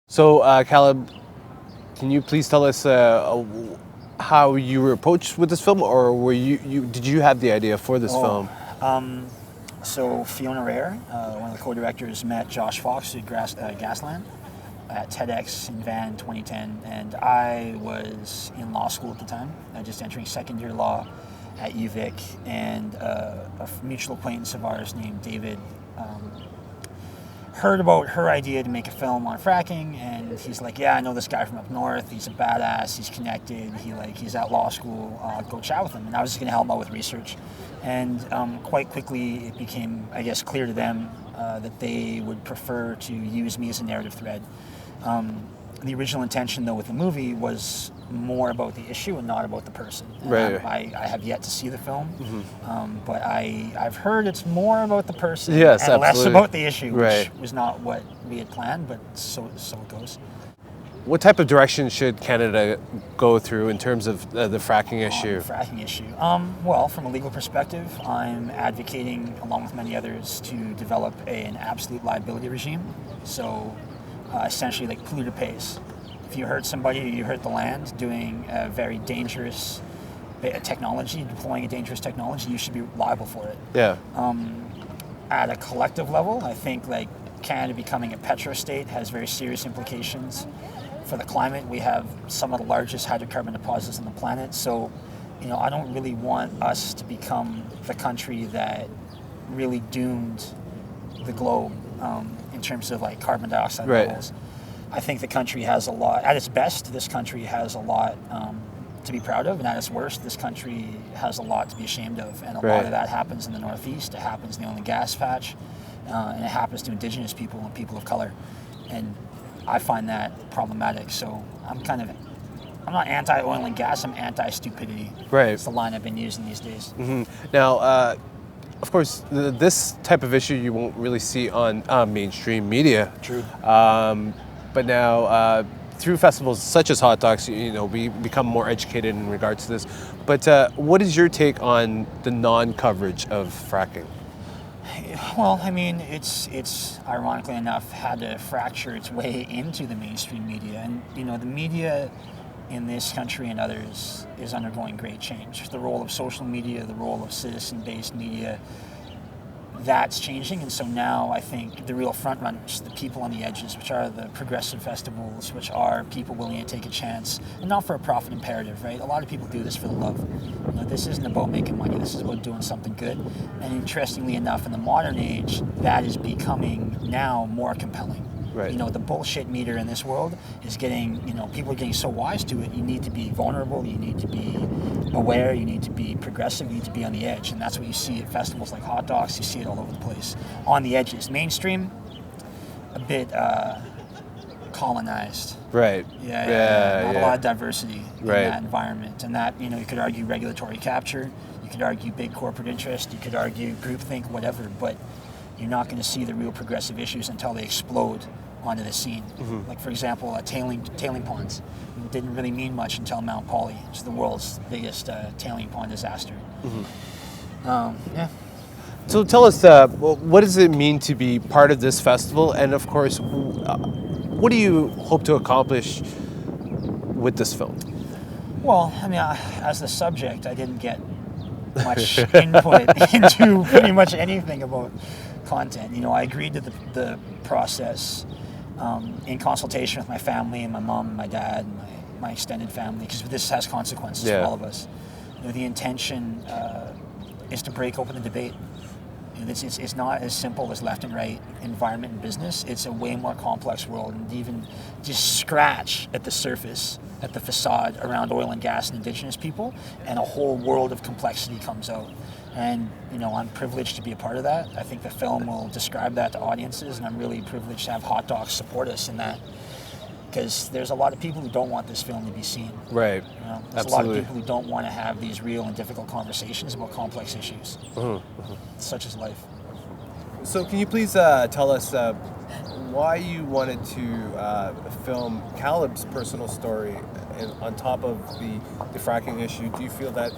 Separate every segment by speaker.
Speaker 1: So, Caleb, can you please tell us how you were approached with this film, or did you have the idea for this film?
Speaker 2: So Fiona Rayher, one of the co-directors, met Josh Fox at Gasland at TEDx in Van in 2010, and I was in law school at the time, just entering second year law at UVic, and a mutual acquaintance of ours named David heard about her idea to make a film on fracking, and he's like, yeah, I know this guy from up north, he's a badass, he's connected, he's at law school, go chat with him. And I was just going to help him out with research. And quite quickly it became, I guess, clear to them that they would prefer to use me as a narrative thread. The original intention, though, with the movie was more about the issue and not about the person. And
Speaker 1: Right.
Speaker 2: I have yet to see the film, but I've heard it's more about the person
Speaker 1: Yes,
Speaker 2: and less
Speaker 1: absolutely.
Speaker 2: about the issue, which
Speaker 1: Right.
Speaker 2: was not what we had planned, but so it goes.
Speaker 1: What type of direction should Canada go through in terms of the fracking issue?
Speaker 2: The fracking issue. Well, from a legal perspective, I'm advocating, along with many others, to develop an absolute liability regime. So essentially, like polluter pays. If you hurt somebody, you hurt the land doing a very dangerous technology, deploying a dangerous technology, you should be liable for it.
Speaker 1: Yeah.
Speaker 2: At a collective level, I think like Canada becoming a petrostate has very serious implications for the climate. We have some of the largest hydrocarbon deposits on the planet, so I don't really want us to become the country that really doomed the globe in terms of like carbon dioxide
Speaker 1: Right.
Speaker 2: levels. I think the country has a lot, at its best, this country has a lot to be proud of, and at its worst, this country has a lot to be ashamed of. And a
Speaker 1: Right.
Speaker 2: lot of that happens in the Northeast, it happens in the oil and gas patch, and it happens to Indigenous people and people of color. And I find that problematic. So I'm not anti-oil and gas, I'm anti-stupidity.
Speaker 1: Right.
Speaker 2: It's the line I've been using these days.
Speaker 1: Now, of course, this type of issue you won't really see on mainstream media.
Speaker 2: True.
Speaker 1: But now, through festivals such as Hot Docs, we become more educated in regards to this. But what is your take on the non-coverage of fracking?
Speaker 2: Well, I mean, it's ironically enough had to fracture its way into the mainstream media, and the media in this country and others is undergoing great change. The role of social media, the role of citizen-based media, that's changing, and so now I think the real front runners, the people on the edges, which are the progressive festivals, which are people willing to take a chance, and not for a profit imperative, right? A lot of people do this for the love. This isn't about making money, this is about doing something good. And interestingly enough, in the modern age, that is becoming now more compelling.
Speaker 1: Right.
Speaker 2: The bullshit meter in this world is getting, people are getting so wise to it. You need to be vulnerable, you need to be aware, you need to be progressive, you need to be on the edge. And that's what you see at festivals like Hot Docs, you see it all over the place. On the edges. Mainstream, a bit colonized.
Speaker 1: Right.
Speaker 2: Yeah. Not a lot of diversity in
Speaker 1: Right.
Speaker 2: that environment. And that, you could argue regulatory capture, you could argue big corporate interest, you could argue groupthink, whatever, but you're not going to see the real progressive issues until they explode onto the scene. Like, for example, tailing ponds. It didn't really mean much until Mount Poly. It's the world's biggest tailing pond disaster. Yeah.
Speaker 1: So tell us, what does it mean to be part of this festival? And of course, what do you hope to accomplish with this film?
Speaker 2: Well, I mean, as the subject, I didn't get much input into pretty much anything about content. I agreed to the process in consultation with my family and my mom and my dad and my extended family, because this has consequences for all of us. The intention is to break open the debate. It's not as simple as left and right, environment and business. It's a way more complex world, and even just scratch at the surface, at the facade around oil and gas and Indigenous people, and a whole world of complexity comes out. And I'm privileged to be a part of that. I think the film will describe that to audiences, and I'm really privileged to have Hot Docs support us in that, because there's a lot of people who don't want this film to be seen.
Speaker 1: Right.
Speaker 2: There's
Speaker 1: Absolutely.
Speaker 2: a lot of people who don't want to have these real and difficult conversations about complex issues, such as life.
Speaker 1: So can you please tell us why you wanted to film Caleb's personal story on top of the fracking issue? Do you feel that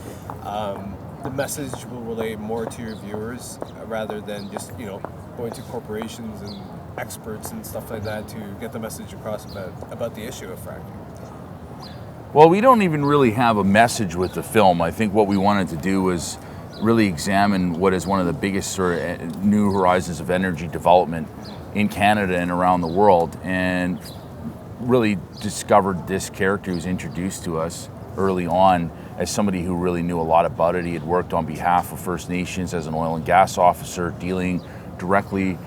Speaker 1: the message will relate more to your viewers rather than just, going to corporations and experts and stuff like that to get the message across about the issue of fracking?
Speaker 3: Well, we don't even really have a message with the film. I think what we wanted to do was really examine what is one of the biggest sort of new horizons of energy development in Canada and around the world, and really discovered this character who was introduced to us early on as somebody who really knew a lot about it. He had worked on behalf of First Nations as an oil and gas officer, dealing directly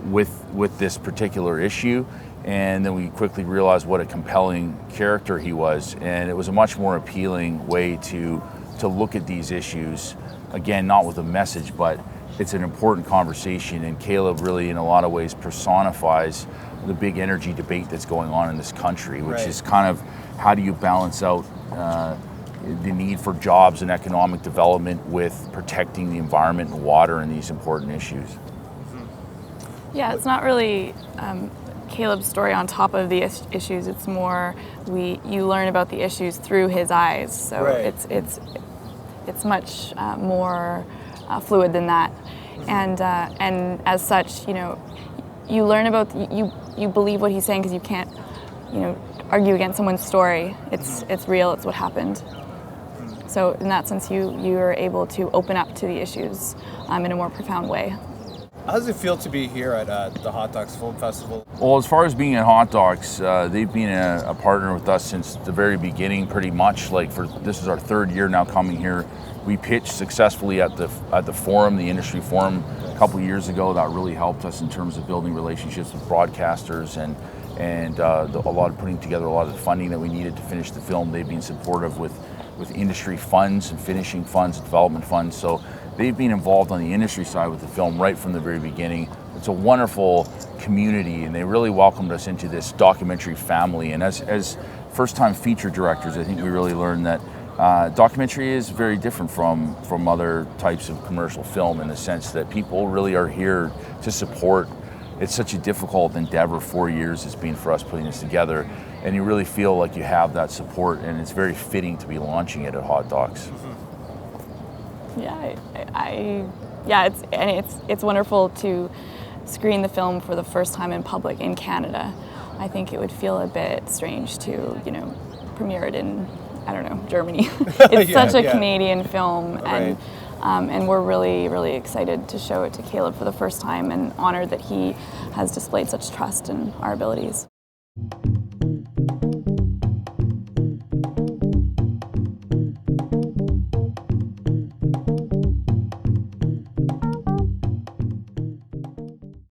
Speaker 3: with this particular issue. And then we quickly realized what a compelling character he was. And it was a much more appealing way to look at these issues. Again, not with a message, but it's an important conversation. And Caleb really, in a lot of ways, personifies the big energy debate that's going on in this country, which is kind of how do you balance out the need for jobs and economic development with protecting the environment and water and these important issues.
Speaker 4: Yeah, it's not really Caleb's story on top of the issues. It's more you learn about the issues through his eyes. So it's much more fluid than that. And as such, you learn about you believe what he's saying because you can't argue against someone's story. It's real. It's what happened. So in that sense, you are able to open up to the issues in a more profound way.
Speaker 1: How does it feel to be here at the Hot Docs Film Festival?
Speaker 3: Well, as far as being at Hot Docs, they've been a partner with us since the very beginning, pretty much. This is our third year now coming here. We pitched successfully at the forum, the industry forum, a couple years ago. That really helped us in terms of building relationships with broadcasters and putting together a lot of the funding that we needed to finish the film. They've been supportive with industry funds and finishing funds, development funds. So they've been involved on the industry side with the film right from the very beginning. It's a wonderful community, and they really welcomed us into this documentary family. And as first-time feature directors, I think we really learned that documentary is very different from other types of commercial film in the sense that people really are here to support. It's such a difficult endeavor. 4 years it's been for us putting this together, and you really feel like you have that support, and it's very fitting to be launching it at Hot Docs.
Speaker 4: Yeah, it's wonderful to screen the film for the first time in public in Canada. I think it would feel a bit strange to premiere it in, I don't know, Germany. It's such a Canadian film, and we're really, really excited to show it to Caleb for the first time, and honored that he has displayed such trust in our abilities.